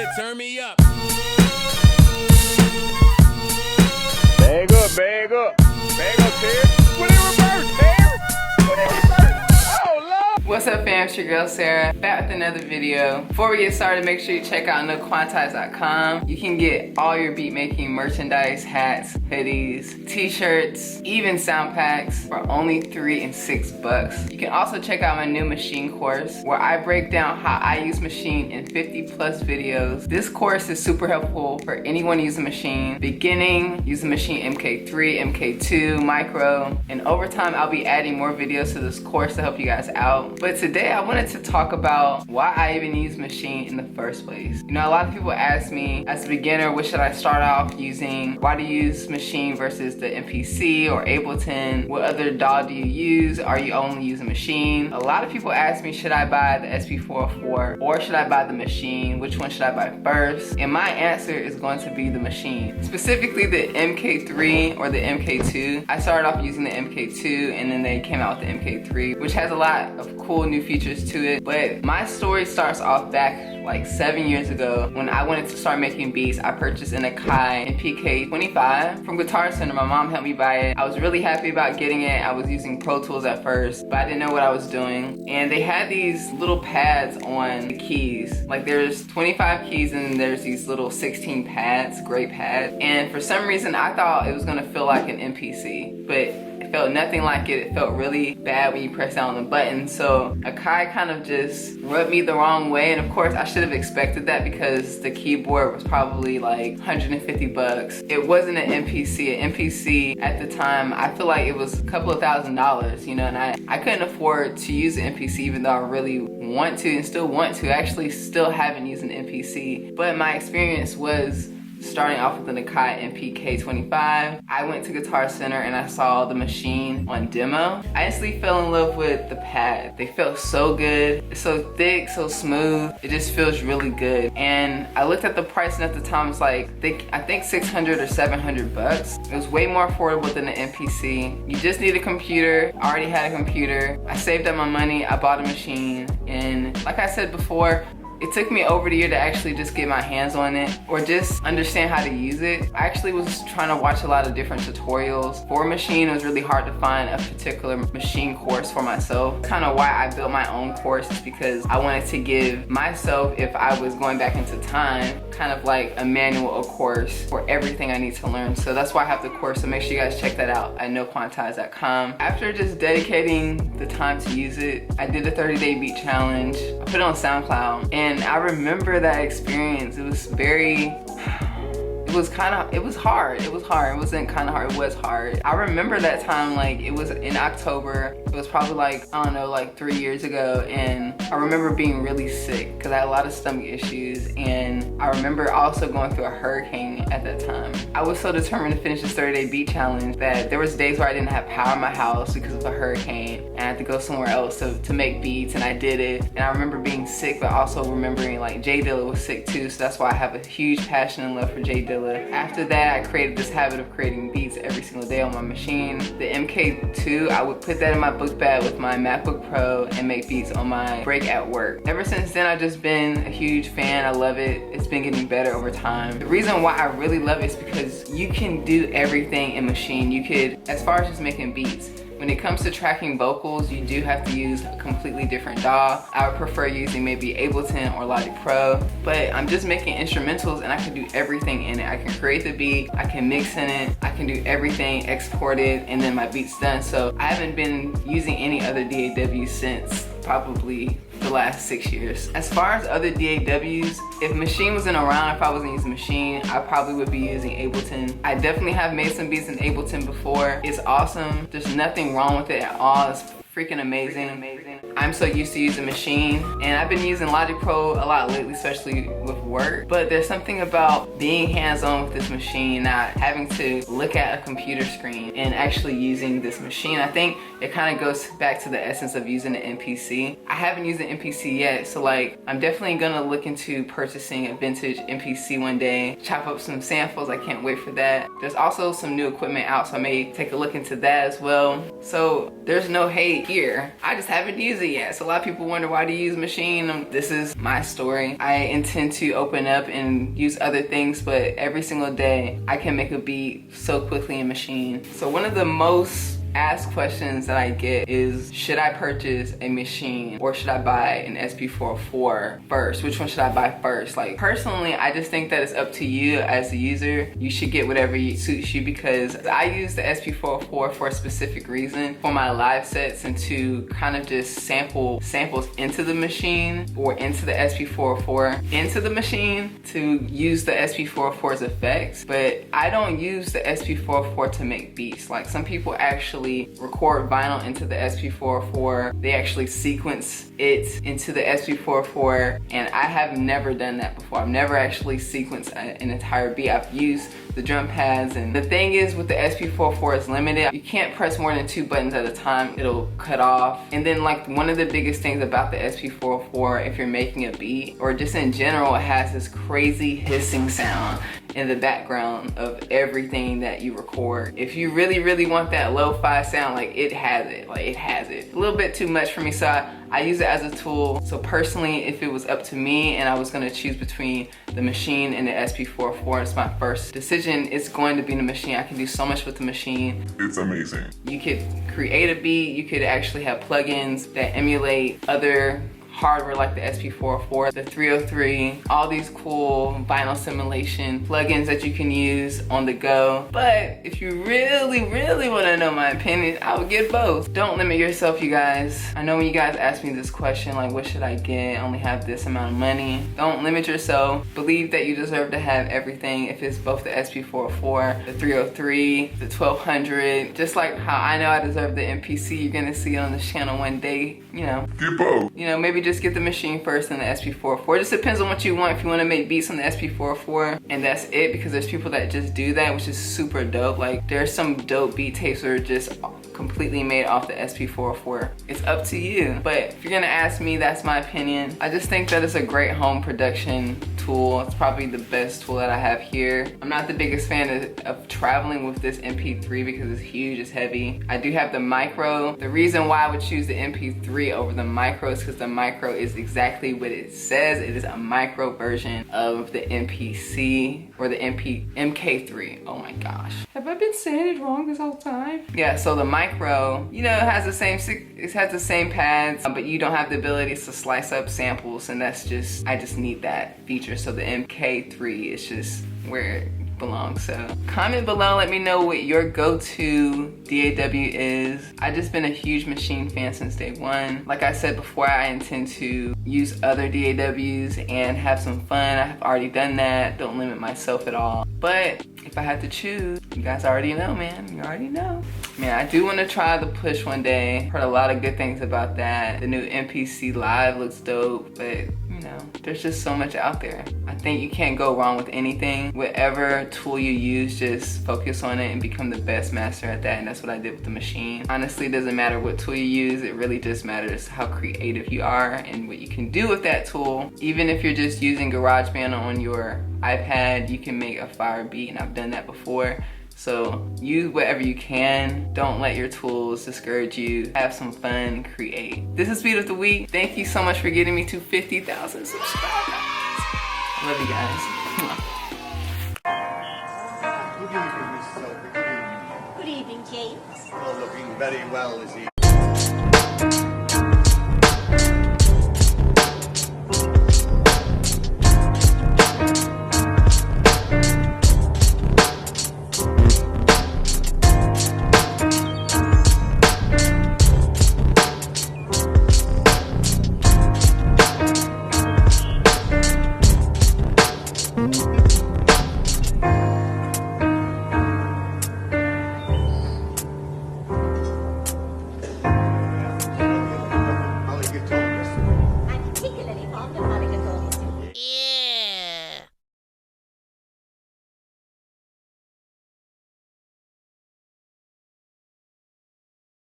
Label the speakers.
Speaker 1: Yeah, turn me up.
Speaker 2: Bag up, bag up. Bag up, Terry. Put it in reverse, Terry. Put it in reverse. Oh, Lord.
Speaker 3: What's up, fam? It's your girl Sarah, back with another video. Before we get started, make sure you check out noquantize.com. You can get all your beat making merchandise, hats, hoodies, t-shirts, even sound packs for only $3 and $6. You can also check out my new Maschine course where I break down how I use Maschine in 50+ videos. This course is super helpful for anyone using Maschine, beginning, using Maschine MK3, MK2, Mikro, and over time I'll be adding more videos to this course to help you guys out. But today I wanted to talk about why I even use Maschine in the first place. You know, a lot of people ask me, as a beginner, what should I start off using? Why do you use Maschine versus the MPC or Ableton? What other DAW do you use? Are you only using Maschine? A lot of people ask me, should I buy the SP404 or should I buy the Maschine? Which one should I buy first? And my answer is going to be the Maschine. Specifically the MK3 or the MK2. I started off using the MK2 and then they came out with the MK3, which has a lot of cool new features to it. But my story starts off back like 7 years ago when I wanted to start making beats. I purchased an Akai MPK25 from Guitar Center. My mom helped me buy it. I was really happy about getting it. I was using Pro Tools at first, but I didn't know what I was doing. And they had these little pads on the keys. Like there's 25 keys and there's these little 16 pads, gray pads. And for some reason I thought it was gonna feel like an MPC, but it felt nothing like it. It felt really bad when you press down on the button. So Akai kind of just rubbed me the wrong way. And of course I should have expected that because the keyboard was probably like 150 bucks. It wasn't an MPC. An MPC at the time, I feel like it was a couple of $1,000s, you know, and I couldn't afford to use an MPC even though I really want to and still want to. I actually still haven't used an MPC. But my experience was starting off with an Akai MPK25. I went to Guitar Center and I saw the Maschine on demo. I instantly fell in love with the pad. They felt so good. It's so thick, so smooth. It just feels really good. And I looked at the price and at the time it's like, I think 600 or 700 bucks. It was way more affordable than the MPC. You just need a computer. I already had a computer. I saved up my money. I bought a Maschine. And like I said before, it took me over the year to actually just get my hands on it or just understand how to use it. I actually was trying to watch a lot of different tutorials. For Maschine, it was really hard to find a particular Maschine course for myself. Kind of why I built my own course is because I wanted to give myself, if I was going back into time, kind of like a manual, a course for everything I need to learn. So that's why I have the course, so make sure you guys check that out at noquantize.com. After just dedicating the time to use it, I did a 30-day beat challenge. I put it on SoundCloud and I remember that experience. It was very, it was hard. It wasn't kind of hard, it was hard. I remember that time, like it was in October. It was probably like, I don't know, like 3 years ago. And I remember being really sick because I had a lot of stomach issues. And I remember also going through a hurricane at that time. I was so determined to finish this 30-day beat challenge that there was days where I didn't have power in my house because of the hurricane. And I had to go somewhere else to make beats, and I did it. And I remember being sick, but also remembering like Jay Dilla was sick too. So that's why I have a huge passion and love for Jay Dilla. After that, I created this habit of creating beats every single day on my Maschine. The MK2, I would put that in my book bag with my MacBook Pro and make beats on my break at work. Ever since then, I've just been a huge fan. I love it. It's been getting better over time. The reason why I really love it is because you can do everything in Maschine. You could, as far as just making beats, when it comes to tracking vocals, you do have to use a completely different DAW. I would prefer using maybe Ableton or Logic Pro, but I'm just making instrumentals and I can do everything in it. I can create the beat, I can mix in it, I can do everything, export it, and then my beat's done. So I haven't been using any other DAW since probably the last 6 years. As far as other DAWs, if Maschine wasn't around, if I wasn't using Maschine, I probably would be using Ableton. I definitely have made some beats in Ableton before. It's awesome. There's nothing wrong with it at all. It's freaking amazing. I'm so used to using Maschine, and I've been using Logic Pro a lot lately, especially with work. But there's something about being hands-on with this Maschine, not having to look at a computer screen and actually using this Maschine. I think it kind of goes back to the essence of using an MPC. I haven't used an MPC yet, so like I'm definitely gonna look into purchasing a vintage MPC one day, chop up some samples. I can't wait for that. There's also some new equipment out, so I may take a look into that as well. So there's no hate here. I just haven't used it it yet. So a lot of people wonder, why do you use Maschine? This is my story. I intend to open up and use other things, but every single day I can make a beat so quickly in Maschine. So one of the most asked questions that I get is, should I purchase a Maschine or should I buy an SP404 first? Which one should I buy first? Like, personally, I just think that it's up to you as the user. You should get whatever suits you, because I use the SP404 for a specific reason, for my live sets and to kind of just sample samples into the Maschine or into the SP404 into the Maschine to use the SP404's effects. But I don't use the SP404 to make beats. Like, some people actually record vinyl into the SP404. They actually sequence it into the SP404, and I have never done that before. I've never actually sequenced an entire beat. I've used the drum pads, and the thing is with the SP404, it's limited. You can't press more than 2 buttons at a time. It'll cut off. And then, like, one of the biggest things about the SP404, if you're making a beat or just in general, it has this crazy hissing sound in the background of everything that you record. If you really want that lo-fi sound, like, it has it. Like, it has it. A little bit too much for me, so I use it as a tool. So personally, if it was up to me and I was gonna choose between the Maschine and the SP404, it's my first decision. It's going to be the Maschine. I can do so much with the Maschine.
Speaker 1: It's amazing.
Speaker 3: You could create a beat. You could actually have plugins that emulate other hardware like the SP404, the 303, all these cool vinyl simulation plugins that you can use on the go. But if you really want to know my opinion, I would get both. Don't limit yourself, you guys. I know when you guys ask me this question, like, what should I get? I only have this amount of money. Don't limit yourself. Believe that you deserve to have everything. If it's both the SP404, the 303, the 1200, just like how I know I deserve the MPC, you're gonna see it on this channel one day, you know.
Speaker 1: Get both.
Speaker 3: You know, maybe just get the Maschine first and the SP404. It just depends on what you want. If you want to make beats on the SP404 and that's it, because there's people that just do that, which is super dope. Like, there's some dope beat tapes that are just completely made off the SP404. It's up to you. But if you're gonna ask me, that's my opinion. I just think that it's a great home production tool. It's probably the best tool that I have here. I'm not the biggest fan of traveling with this MP3 because it's huge, it's heavy. I do have the Mikro. The reason why I would choose the MP3 over the Mikro is because the Mikro is exactly what it says. It is a micro version of the MPC or the MK3. Oh my gosh. Have I been saying it wrong this whole time? Yeah, so the Mikro, you know, it has the same pads, but you don't have the ability to slice up samples, and that's just, I just need that feature. So the MK3 is just where it belongs. So comment below, let me know what your go-to DAW is. I've just been a huge Maschine fan since day one. Like I said before, I intend to use other DAWs and have some fun. I have already done that. Don't limit myself at all. But if I had to choose, you guys already know, man. You already know. Man, I do want to try the Push one day. Heard a lot of good things about that. The new MPC Live looks dope, but you know, there's just so much out there. I think you can't go wrong with anything. Whatever tool you use, just focus on it and become the best master at that. And that's what I did with the Maschine. Honestly, it doesn't matter what tool you use. It really just matters how creative you are and what you can do with that tool. Even if you're just using GarageBand on your iPad, you can make a fire beat, and I've done that before. So use whatever you can. Don't let your tools discourage you. Have some fun, create. This is Beat of the Week. Thank you so much for getting me to 50,000 subscribers. I love you guys.
Speaker 4: Good evening, Mrs. Sophie.
Speaker 5: Good evening, James.
Speaker 4: You're looking very well this evening.